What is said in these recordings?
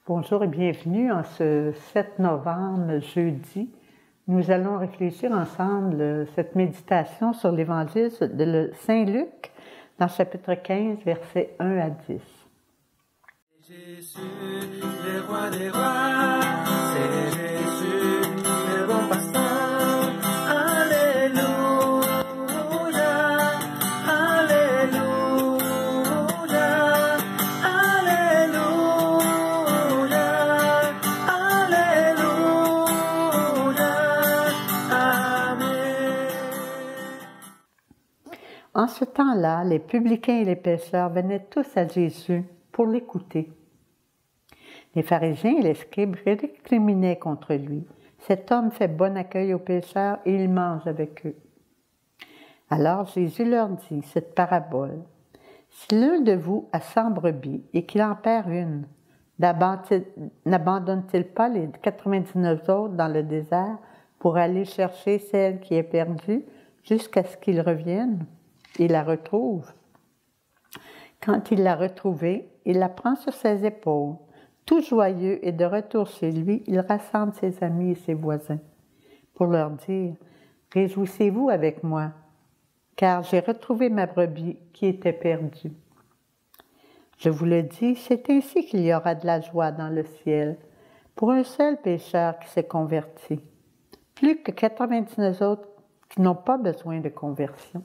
Bonjour et bienvenue en ce 7 novembre, jeudi. Nous allons réfléchir ensemble cette méditation sur l'évangile de Saint Luc dans le chapitre 15, versets 1 à 10. Jésus, le roi des rois, c'est Jésus, le bon pasteur. Alléluia, Alléluia, Alléluia, Alléluia, Amen. En ce temps-là, les publicains et les pécheurs venaient tous à Jésus pour l'écouter. Les pharisiens et les scribes récriminaient contre lui. Cet homme fait bon accueil aux pécheurs et il mange avec eux. Alors Jésus leur dit cette parabole. Si l'un de vous a 100 brebis et qu'il en perd une, n'abandonne-t-il pas les 99 autres dans le désert pour aller chercher celle qui est perdue jusqu'à ce qu'il revienne et la retrouve? Quand il l'a retrouvée, il la prend sur ses épaules. Tout joyeux et de retour chez lui, il rassemble ses amis et ses voisins pour leur dire « Réjouissez-vous avec moi, car j'ai retrouvé ma brebis qui était perdue. » Je vous le dis, c'est ainsi qu'il y aura de la joie dans le ciel pour un seul pécheur qui s'est converti, plus que 99 autres qui n'ont pas besoin de conversion.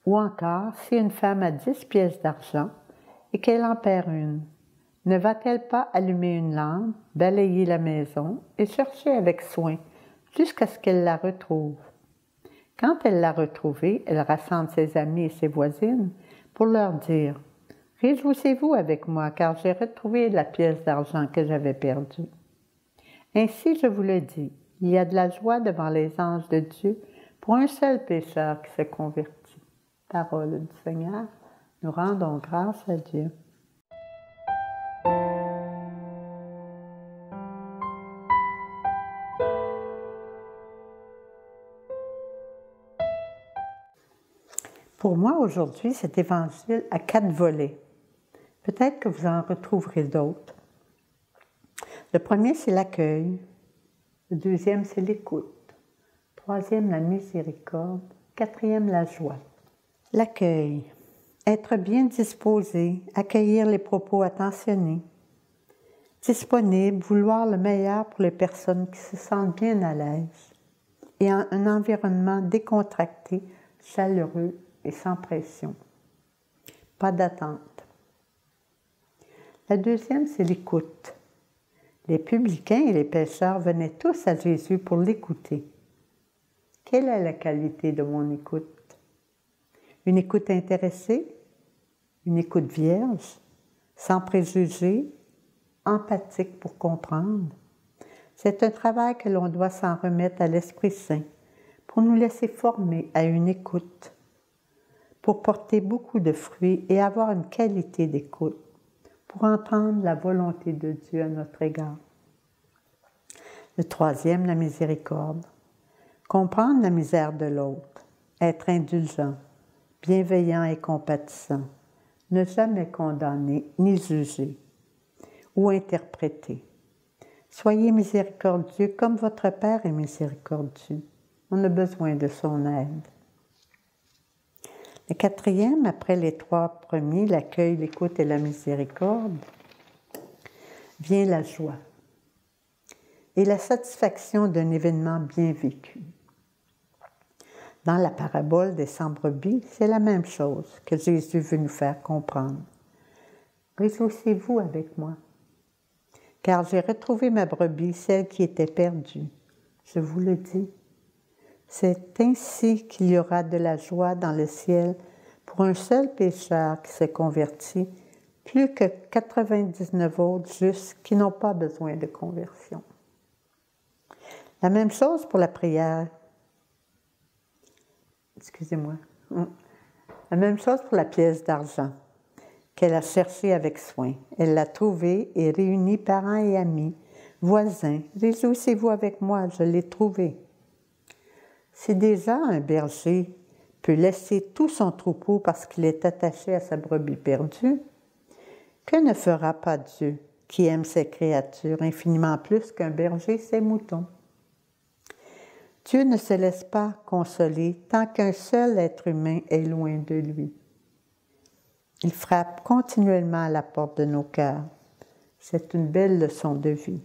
Ou encore, si une femme a 10 pièces d'argent et qu'elle en perd une, ne va-t-elle pas allumer une lampe, balayer la maison et chercher avec soin jusqu'à ce qu'elle la retrouve? Quand elle l'a retrouvée, elle rassemble ses amis et ses voisines pour leur dire « Réjouissez-vous avec moi, car j'ai retrouvé la pièce d'argent que j'avais perdue. » Ainsi, je vous le dis, il y a de la joie devant les anges de Dieu pour un seul pécheur qui s'est converti. Parole du Seigneur, nous rendons grâce à Dieu. Pour moi, aujourd'hui, cet évangile a 4 volets. Peut-être que vous en retrouverez d'autres. Le premier, c'est l'accueil. Le deuxième, c'est l'écoute. Troisième, la miséricorde. Quatrième, la joie. L'accueil. Être bien disposé, accueillir les propos attentionnés. Disponible, vouloir le meilleur pour les personnes qui se sentent bien à l'aise. Et un environnement décontracté, chaleureux et sans pression. Pas d'attente. La deuxième, c'est l'écoute. Les publicains et les pécheurs venaient tous à Jésus pour l'écouter. Quelle est la qualité de mon écoute? Une écoute intéressée, une écoute vierge, sans préjugés, empathique pour comprendre. C'est un travail que l'on doit s'en remettre à l'Esprit Saint pour nous laisser former à une écoute, pour porter beaucoup de fruits et avoir une qualité d'écoute, pour entendre la volonté de Dieu à notre égard. Le troisième, la miséricorde. Comprendre la misère de l'autre, être indulgent, bienveillant et compatissant, ne jamais condamner ni juger ou interpréter. Soyez miséricordieux comme votre Père est miséricordieux. On a besoin de son aide. Le quatrième, après les 3 premiers, l'accueil, l'écoute et la miséricorde, vient la joie et la satisfaction d'un événement bien vécu. Dans la parabole des 100 brebis, c'est la même chose que Jésus veut nous faire comprendre. Réjouissez-vous avec moi, car j'ai retrouvé ma brebis, celle qui était perdue. Je vous le dis. C'est ainsi qu'il y aura de la joie dans le ciel pour un seul pécheur qui s'est converti, plus que 99 autres justes qui n'ont pas besoin de conversion. La même chose pour la prière. Excusez-moi. La même chose pour la pièce d'argent qu'elle a cherchée avec soin. Elle l'a trouvée et réunit parents et amis, voisins. Réjouissez-vous avec moi, je l'ai trouvée. Si déjà un berger peut laisser tout son troupeau parce qu'il est attaché à sa brebis perdue, que ne fera pas Dieu qui aime ses créatures infiniment plus qu'un berger ses moutons. Dieu ne se laisse pas consoler tant qu'un seul être humain est loin de lui. Il frappe continuellement à la porte de nos cœurs. C'est une belle leçon de vie.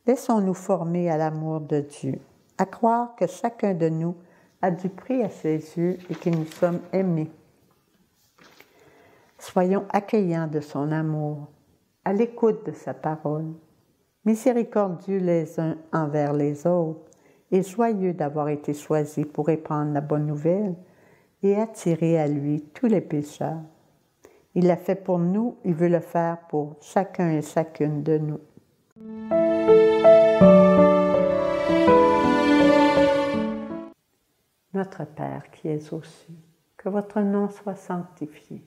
Laissons-nous former à l'amour de Dieu, à croire que chacun de nous a du prix à ses yeux et que nous sommes aimés. Soyons accueillants de son amour, à l'écoute de sa parole, miséricordieux les uns envers les autres et joyeux d'avoir été choisis pour répandre la bonne nouvelle et attirer à lui tous les pécheurs. Il l'a fait pour nous, il veut le faire pour chacun et chacune de nous. Notre Père qui es aux cieux, que votre nom soit sanctifié,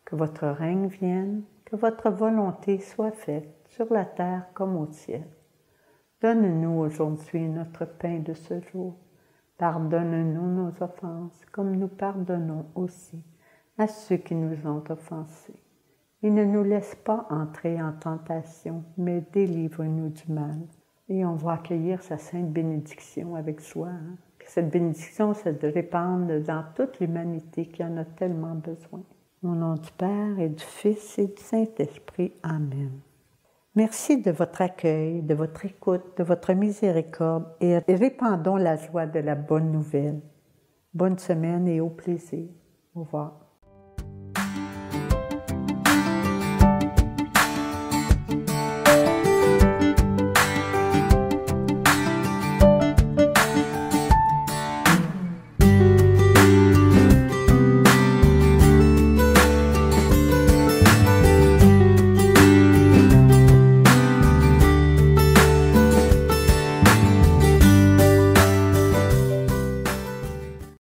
que votre règne vienne, que votre volonté soit faite sur la terre comme au ciel. Donne-nous aujourd'hui notre pain de ce jour. Pardonne-nous nos offenses, comme nous pardonnons aussi à ceux qui nous ont offensés. Et ne nous laisse pas entrer en tentation, mais délivre-nous du mal. Et on va accueillir sa sainte bénédiction avec joie. Que cette bénédiction se répande dans toute l'humanité qui en a tellement besoin. Au nom du Père et du Fils et du Saint-Esprit. Amen. Merci de votre accueil, de votre écoute, de votre miséricorde et répandons la joie de la bonne nouvelle. Bonne semaine et au plaisir. Au revoir.